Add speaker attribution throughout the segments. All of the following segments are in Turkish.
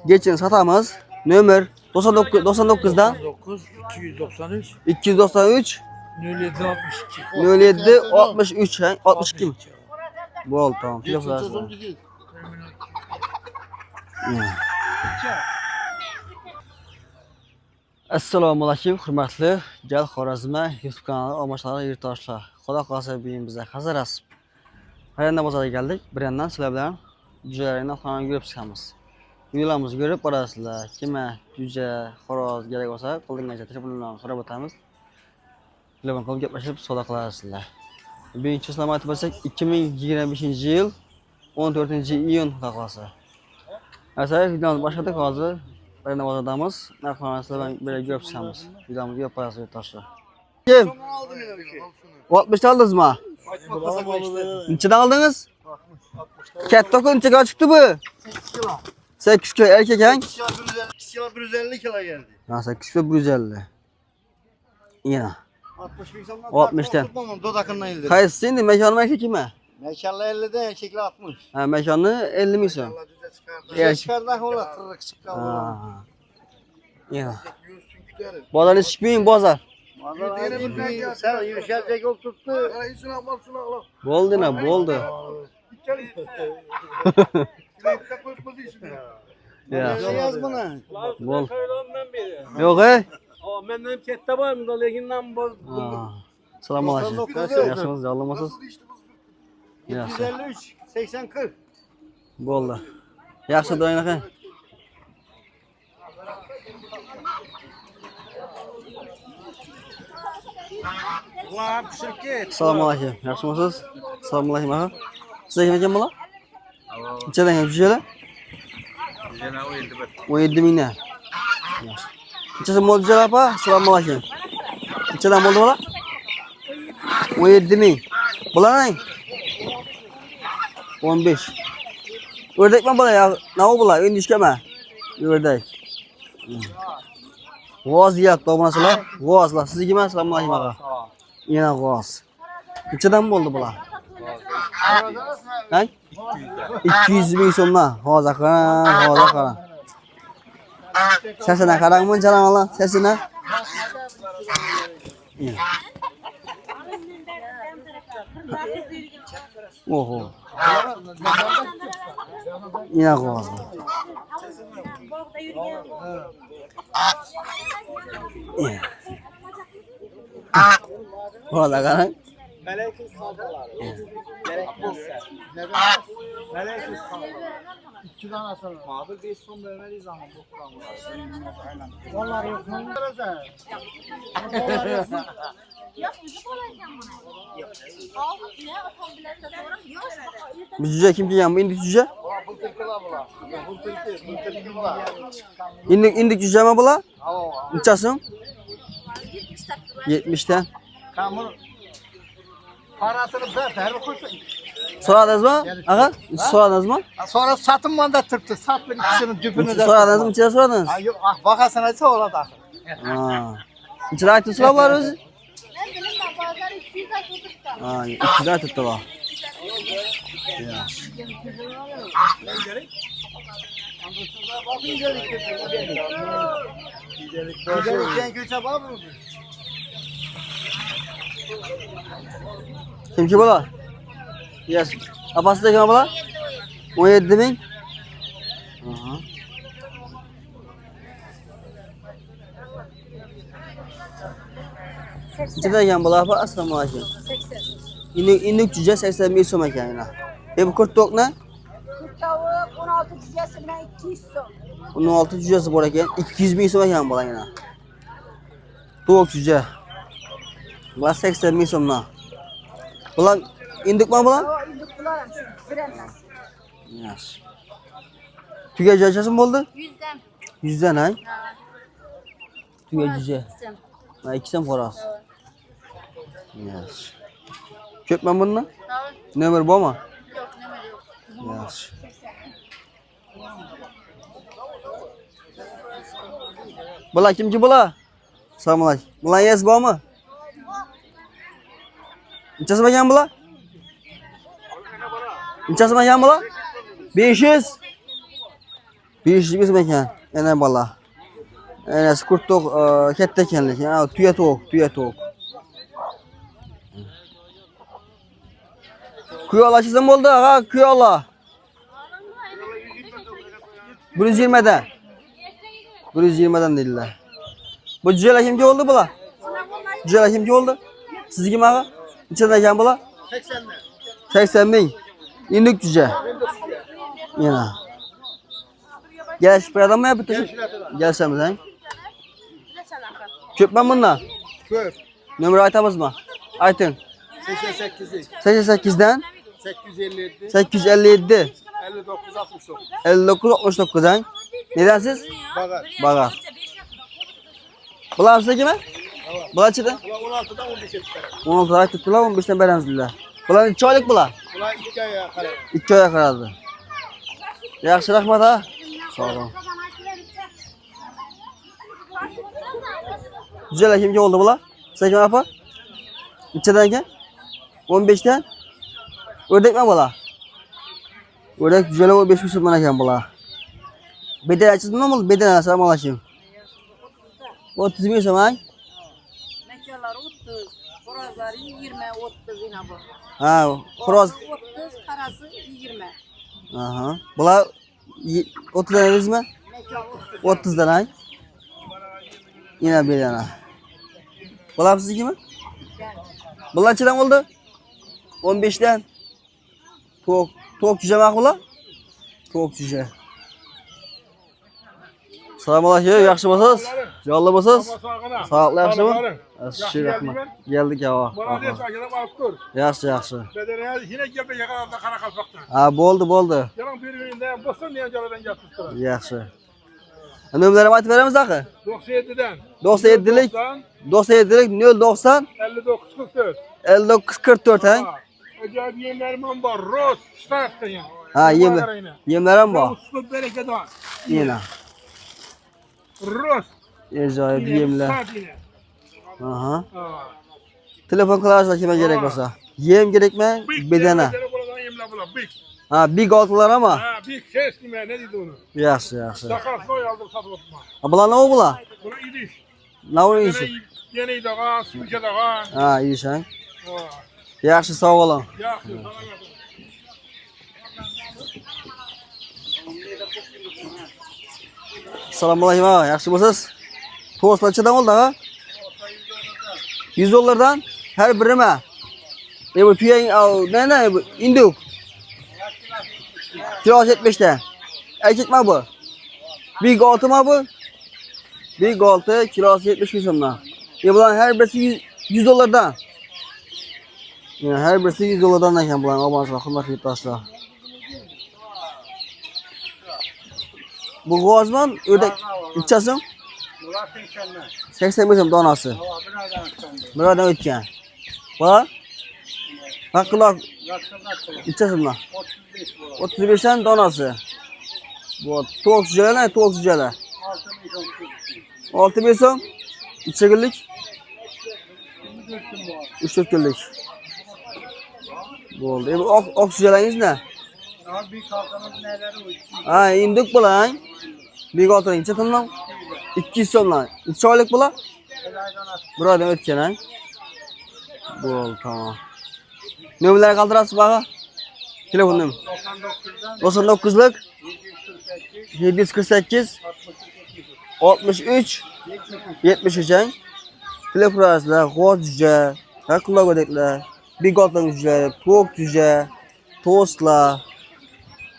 Speaker 1: Geçin satamiz. Nomer 99'dan
Speaker 2: 293
Speaker 1: 293
Speaker 2: 07 62
Speaker 1: 07 63 62 mi? Bo'ldi, tamam. Telefon qilasizlar. Assalomu alaykum, hurmatli Gal Xorazma YouTube kanali omashlari yurtdoshlar. Xudo xolasa bugun biz hazırasib. Hayanda bozorga keldik. Bir yandan sizlar bilan jujalarni xonani yurib chiqamiz. Videolarimizni ko'rib borasizlar. Kimga juja, xo'roz kerak bo'lsa, qo'lingizcha telefondan so'rab o'tamiz. Telefon qilib gaplashib savdo qilasizlar. Birinchi islom aytib bo'lsak 2025-yil 14-iyun xudo xolasa. Asal videomizni boshladik hozir. Hayanda bozordamiz. Narxlarni sizlar bilan birga ko'rib chiqamiz. Videomizni ko'rib borasizlar yurtdoshlar. Kim? 60 aldingizmi? Nechadan oldingiz? Katta nechaga chiqdi bu? 8 kilo erkek hang?
Speaker 2: 2 kilo 150 kilo geldi.
Speaker 1: Ha, 8 kilo 150. Yine.
Speaker 2: 60 bin somdan
Speaker 1: 60'tan.
Speaker 2: tutmamam dodakından ildir.
Speaker 1: Qaysi endi mekanı erkek mi?
Speaker 2: Mekanla 50'den erkekli 60.
Speaker 1: Ha, mekanı 50 mi son?
Speaker 2: Düze çıkardak ola tırrık çıkar.
Speaker 1: Ha. Yine. Bozar çıkmayın bozar.
Speaker 2: Sen yumuşacak yol tuttu.
Speaker 1: Boldu ne boldu. Ya.
Speaker 2: Yaz buna.
Speaker 1: Bol. Yok he?
Speaker 3: Menden kette var mı da leginden boz.
Speaker 1: Selam aleyküm. Yaşınız yağlamasız.
Speaker 2: 253 80 40.
Speaker 1: Boldu. Yaxşı doyun akın.
Speaker 2: Ulan pişirip git.
Speaker 1: Selam aleyküm. Yaxşımısınız? Selam aleyküm akın. Size kim ekan bola? Nechadan ham jujala? 17 mingdan. Yaxshi. Nechasi bo'ldi jujala apa? Assalomu alaykum. Nechadan bo'ldi bola? 17 ming. Bularning 15. O'rdakmi bola ya? Nima bular? Indishkami? O'rdak. G'oz yeyapti obunachilar. G'ozlar. Sizga assalomu alaykum aka. Yana g'oz. Nechadan bo'ldi bular? Hang? 200 ming so'mdan. Hozir qara. Sesine qarangmi jalanglar, sesine. Oho. Yine g'oz. Valla qarang.
Speaker 3: Melekiz kaldılar. Melekiz kaldılar.
Speaker 2: 2 tane asal.
Speaker 3: Abi bir son vermeliyiz ama bu kuramlar.
Speaker 2: Onlar yok.
Speaker 4: Yok, yüzü kolayken buna. Al, ne atabilirse sonra yok.
Speaker 1: Bu cüce kim diyeceğim? Bu indik cüce?
Speaker 2: Bu tırkıla bula. Bu tırkı bula.
Speaker 1: İndik cüce mi bula? Neçasın?
Speaker 4: 70 taktılar.
Speaker 1: 70'ten.
Speaker 2: Kamur. Parasını ver. Her koysun.
Speaker 1: Soradınız mı? Aga? Soradınız mı?
Speaker 2: Sonra satın manda tırktı. Sat bir ikisinin düpünü de.
Speaker 1: Soradınız mı? Neçede soradınız?
Speaker 2: Yok, bakasın açsa ola da.
Speaker 1: Ha. Neçede aytın soralar özü?
Speaker 4: Ben benim de bazıları 200 atıyorduk da.
Speaker 1: Ha, 200 aytıptı var. Ya.
Speaker 2: Giderken göçe var mı?
Speaker 1: Kim ki bula? Yes. Apası da kim bula? 17 ming. Aha. Neçede ekan bula apa? Assalomu alaykum.
Speaker 4: 80.
Speaker 1: İndik cüce 80 ming so'm ekan yana. Bu kurt to'q ne?
Speaker 4: Kurt tavuk 16 cücesi bilen 200 son.
Speaker 1: 16 cücesi bor ekan. 200 ming so'm ekan bula yana. To'q cüce. Bular 80 ming so'mdan. Bular indikmi bular?
Speaker 4: O indik bularım şu bilemez.
Speaker 1: Yaxshi. Tuga joychasi bo'ldi?
Speaker 4: 100'den.
Speaker 1: 100 dan ha?
Speaker 4: Ha.
Speaker 1: Tuga cüce.
Speaker 4: Sen.
Speaker 1: Ha, ikkisidan xo'roz. Yaxshi. Ko'pmi bundan?
Speaker 4: Tamam.
Speaker 1: Nomer bormi?
Speaker 4: Yok, numara yok.
Speaker 1: Yaxshi. Bular kimki bular? Assalomu alaykum. Bular yes bormi? Nechasi ekan bular? Nechasi ekan bular? 500. Bir işlik bizim ekan. Ene bala. Ene kurt to'q katta ekan lekin. Ha, tuya to'q. Kuyola chizim bo'ldi, ha, kuyola. 120 dan. 120 dan dedilar. Bu cüceler kimga oldu bular? Cüceler kimga oldu? Sizga maga? Nechadan ekan bular?
Speaker 2: 80 dan.
Speaker 1: 80 ming. İndik cüce. Yana. Gelişip adamı yapıp gelsemiz ha? Köpmen bundan.
Speaker 2: Ko'p.
Speaker 1: Nömrə aytamızmı? Aytın.
Speaker 2: 88
Speaker 1: 88'den
Speaker 2: 857
Speaker 1: 857
Speaker 2: 59 69.
Speaker 1: 59 69 ha? Neden siz?
Speaker 2: Bagar.
Speaker 1: Bagar. Bular size kime? Bular çıktı.
Speaker 2: Ulan 16'dan 15'e çıkar.
Speaker 1: 16 ay tuttular 15'ten berenizdiler. Bular neçe aylık bular?
Speaker 2: Ulan 2 aya kadar.
Speaker 1: 2 aya karadı. Yaxşı rahmat ha. Sağ olun. Güzel kimga oldu bular? Size kime yapar? Neçeden ekan? 15'ten. Ördek mi bular? Ördek güzel 15 bin so'mdan ekan bular. Bedel açıldın mı oldu? Bedel assalomu alaykum. 30 bin so'm ha?
Speaker 5: Mekanlar 30, Xorazlar 20, 30 yine bu.
Speaker 1: Ha, xo'roz.
Speaker 5: 30, karası 20.
Speaker 1: Aha. Bular 30 dan edingizmi?
Speaker 5: Mekan
Speaker 1: 30 dan ha? Yine bir yana. Bular sizgimi? Bular nechadan oldu? 15'ten. To'q cüce mak bular? To'q cüce. Assalomu alaykum, yaxshi bo'lsiz? Jonli bo'lsiz? Sağlıklı yaxshimi? Yaxshi rahmat. Geldik ya.
Speaker 6: Молодец, akana barıp ko'r.
Speaker 1: Yaxshi.
Speaker 6: Bedene yine geldi yakalarda kara kalpakta.
Speaker 1: Ha, bo'ldi.
Speaker 6: Yalan bir günde bostan diye jaladan yaptık sonra.
Speaker 1: Yaxshi. Nömrəmi aytib beramiz axı?
Speaker 6: 97'den.
Speaker 1: 97'lik 97'lik 090
Speaker 6: 59 44.
Speaker 1: 59 44 ha?
Speaker 6: Acayip yemlerim var. Roz, start yani.
Speaker 1: Ha, yemlerim var.
Speaker 6: Usta bereket var.
Speaker 1: Yine.
Speaker 6: Roz.
Speaker 1: Acayip yemler.
Speaker 6: Start yine.
Speaker 1: Aha.
Speaker 6: Ha.
Speaker 1: Telefon kılarsa kime gerek olsa. Yem gerek mi? Bedene.
Speaker 6: Buradan yemler bulan. Big.
Speaker 1: Ha, big altılar ama.
Speaker 6: Ha, big ses kime ne dedi onu?
Speaker 1: Yaxşı.
Speaker 6: Sakal soy aldım satıp oturma.
Speaker 1: Ha, bular ne o bular?
Speaker 6: Bunu idiş.
Speaker 1: Ne o işi?
Speaker 6: Yeni dağa, sülke dağa.
Speaker 1: Ha, iyi şey.
Speaker 6: Ha.
Speaker 1: Yaxşı, sağ olun.
Speaker 6: Yaxşı, sana geldim.
Speaker 1: Assalomu alaykum ha, yaxshi bo'lsiz? To'g'ri nechadan oldi ha? 100 dollardan her birime. Bu piyang, ne bu? Induk. Kilosu 70'ten. Erkek mi bu? Big 6 mı bu? Big 6 kilosu 70 bin so'mdan. Bular her birisi 100 dollardan. Yani her birisi 100 dollardan ekan bular. Almanızlar, hurmatli yurtdoshlar. Bu g'ozman ördek nechasin?
Speaker 2: Ulan 80 dan.
Speaker 1: 80 bin so'm donasi.
Speaker 2: Biradan çıkandı.
Speaker 1: Buradan o'tgan. Va? Haqqilo nechasin bular?
Speaker 2: 35 bu.
Speaker 1: 35 dan donasi. Bu to'q jujalar. 6 bin so'm. Necha kunlik? 3-4 kunlik. Bo'ldi. Bu oq jujalaringiz ne?
Speaker 2: Abi bir kalkanın neleri o?
Speaker 1: Ha, induk bular. Big oltin necha so'mdan? 200 so'mdan. Necha oylik bular? Buradan o'tgan ha. Bo'ldi, tamam. Nömrələri qaldırasız baxa? Telefon nömrə. 99'lık 748 63 73 ha. Telefon arasında g'oz cüce, haqqilo go'daklar, big oltin cüce, to'q cüce, to'stlar,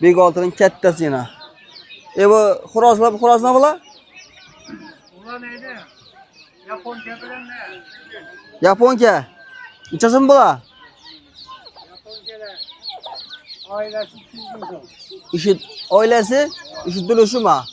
Speaker 1: big oltinning kattasi yana. Bu xo'rozlar nima bular?
Speaker 2: Ulan neydi? Japon bilen ne?
Speaker 1: Yaponka. Nechasin bular?
Speaker 2: Ailesi 200 bin so'm.
Speaker 1: İşit ailesi, işitilishi mi?
Speaker 2: Yok,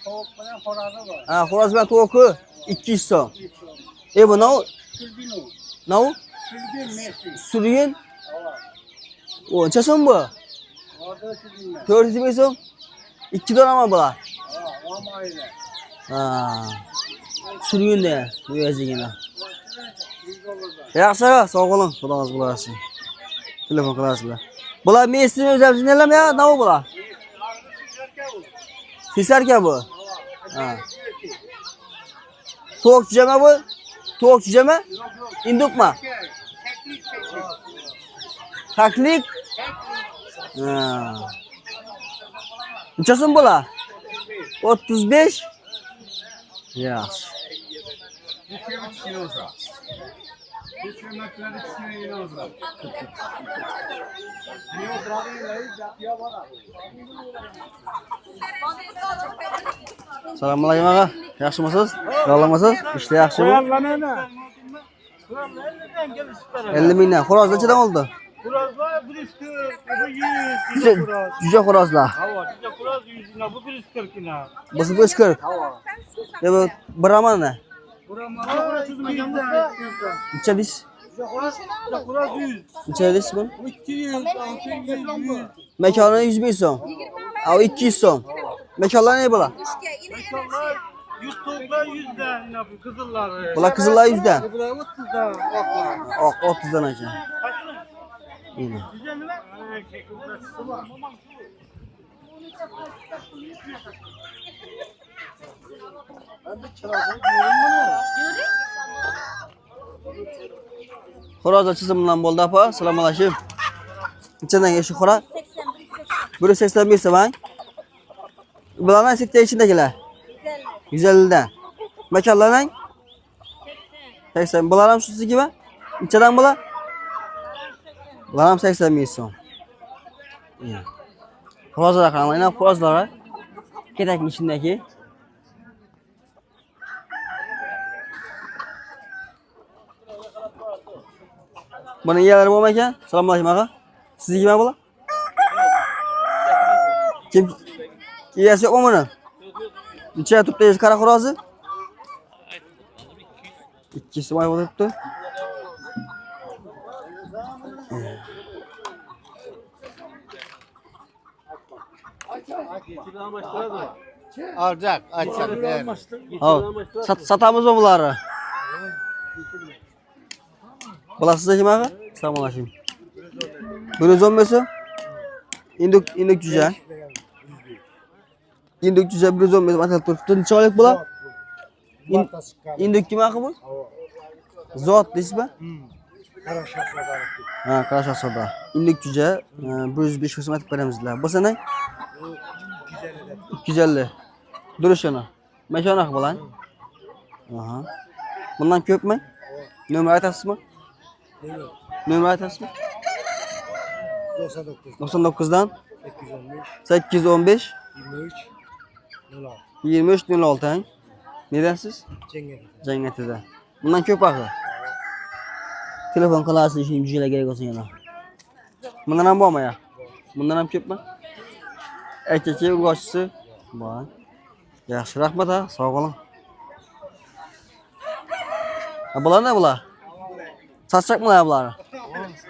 Speaker 2: soğuk bilen forazı var.
Speaker 1: Ha, xo'roz bilan to'qi 200 so'm. Bu ne?
Speaker 2: Sülgün o.
Speaker 1: Ne o?
Speaker 2: Sülgün Messi.
Speaker 1: Sürüyün.
Speaker 2: Hava.
Speaker 1: O nechasin bu?
Speaker 2: Orada sülgün ben.
Speaker 1: 400 bin so'm. 2 dona mı bular?
Speaker 2: Ha, o aile.
Speaker 1: Ha. Sürüyün de bu yazıgina.
Speaker 2: 100 dolardan.
Speaker 1: Yaxshi, sağ olun. Xudoingiz bo'lasin. Telefon qilasizlar. Bular Messi o'zimizning nelar ya? Ne o bular? Sesarka bu. Ha. To'q cüceme bu? To'q cüceme? İndukma? Taklik? Ha. Neçəsin bula? 35? Yaxşı. Assalomu alaykum ağa. Yaxshimisiz? Sog'lomisiz? Ishlar yaxshimi?
Speaker 3: Koyarlanana.
Speaker 1: 50 mingdan. Xo'roz nechadan oldi?
Speaker 3: Kurazlar 140, bu 100,
Speaker 1: Juda
Speaker 3: kuraz.
Speaker 1: juda xo'rozlar.
Speaker 3: Hava, juda kuraz 100 lira, bu 140 lira.
Speaker 1: Busi 140. Ya bu bramana.
Speaker 3: Buramda çözüme olsa
Speaker 1: Necha deysiz?
Speaker 3: juda kuraz 100.
Speaker 1: Necha deysiz bu?
Speaker 3: 200, 600, 100.
Speaker 1: Mekana 100 ming so'm. Av 200 so'm. Mekanlar ne bula?
Speaker 3: Mekanlar 100 topla 100 de yine bu kızıllar.
Speaker 1: Bular qizillar 100dan.
Speaker 3: Bular 30 da. Baklar.
Speaker 1: Oq 30dan ekan.
Speaker 3: Kaçını?
Speaker 1: Yine.
Speaker 3: 150 mi? Kekimler var.
Speaker 1: Xo'roz chizim bilan bo'ldi apa. Assalomu alaykum. Nechadan eshi xo'ra? 185 so'm. Bularning sekta içindekiler. 150'den. Mekanlarning 80. Bular ham shusi gibi. Nechadan bular? Bular ham 80 ming so'm. Xo'rozlar qaranglar, xo'rozlar. Ketakning ichindagi. Buni egalari bo'lmagan. Assalomu alaykum aqa. Sizniki nima bular? Kim? Egasi yo'qmi buni? Necha turibdi qara xo'rozi? 200 so'm bo'libdi.
Speaker 2: Alacak, açacak. ver.
Speaker 1: Ha, satamiz mı bunları? Bular sizga kim ağa? Assalomu alaykum. 115 so'm. Induk juja. Induk juja 115 so'm atalib turibdi. Necha oylik bular? Induk kim ağa bu? Zot deysizmi? Ha, qara shahzoda. Induk juja 105 so'm atib beramizlar. Bo'lsa ne? 250. Duruşunu. Mekana bulan. Aha. Bundan köp mü? Nömrə aytasız mı? Nömrə aytasız mı? 99'dan 815 23 06. Neden siz? Cengeti'de. Bundan köp akı. Telefon kalarsın şimdi cüceyle gerek olsun yana. Bundan hem bu ama ya. Bundan hem köp mü? Erkeki urgaççısı. Bak. Yaxşı rahmat ha, sağ olun. Bular ne bular? Satacak mı lan bunları?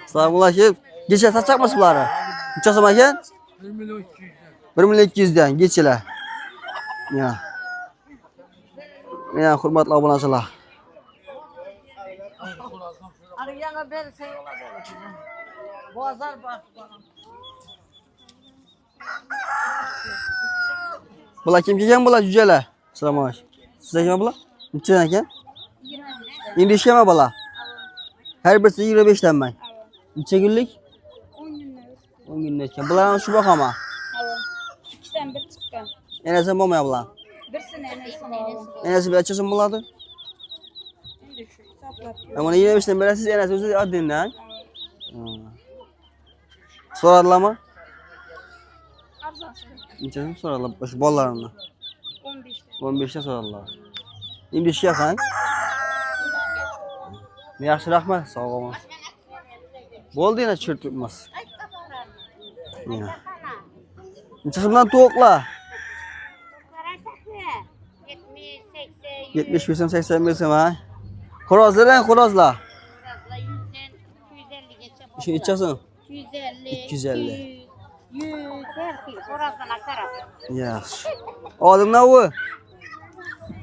Speaker 1: Sağ olasın. Geçe satacak mısın bunları? Neçə so'm ekan? 1.200'dan geçeler. Ya. Ya hurmatli obunachilar.
Speaker 5: Arayana berse bozor bak.
Speaker 1: Bular kim kelgan bular jujalar? Assalomu alaykum. Siz kim bular? Nechadan ekan? 25 mi bular? Her birisi 25 dan ben. Necha kunlik?
Speaker 4: 10 günler.
Speaker 1: 10 kunlik ekan. Bular shu baqa ama.
Speaker 4: Evet. 2'den 1 çıkan.
Speaker 1: Enasi bo'lmayapti bular.
Speaker 4: Birisini enesi.
Speaker 1: Enasi bir necha so'm bo'ladi?
Speaker 4: Şimdi şu hesaplar.
Speaker 1: Ama 25 dan berasiz, enasi o'zi oddindan. So'radilarmi?
Speaker 4: Arzası.
Speaker 1: Necha so'm so'radilar o'sha bolalarimni?
Speaker 4: 15'ten.
Speaker 1: 15 dan so'radilar. 25 yaqin. Yaxshi rahmat, sog' bo'lin. Bo'ldi, yana chirtibmiz. Necha so'mdan to'qlar? 70 so'm, 80 so'm ha. Xo'rozlar, xo'rozlar. Shu ichasın? 250.
Speaker 4: 100 belki. Sonrasına taraf.
Speaker 1: Yaxshi. Olimna u?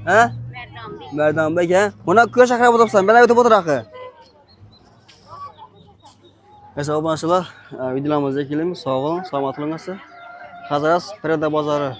Speaker 1: Ha? Merdan bek ha? Buna ko'z chaqirib o'tiribsan, bana o'tib o'tiraqi. Neyse obunachilar, videolarimizni kelamiz. Sog' bo'ling, salomat bo'linglar. Hazaras Pirada bozori.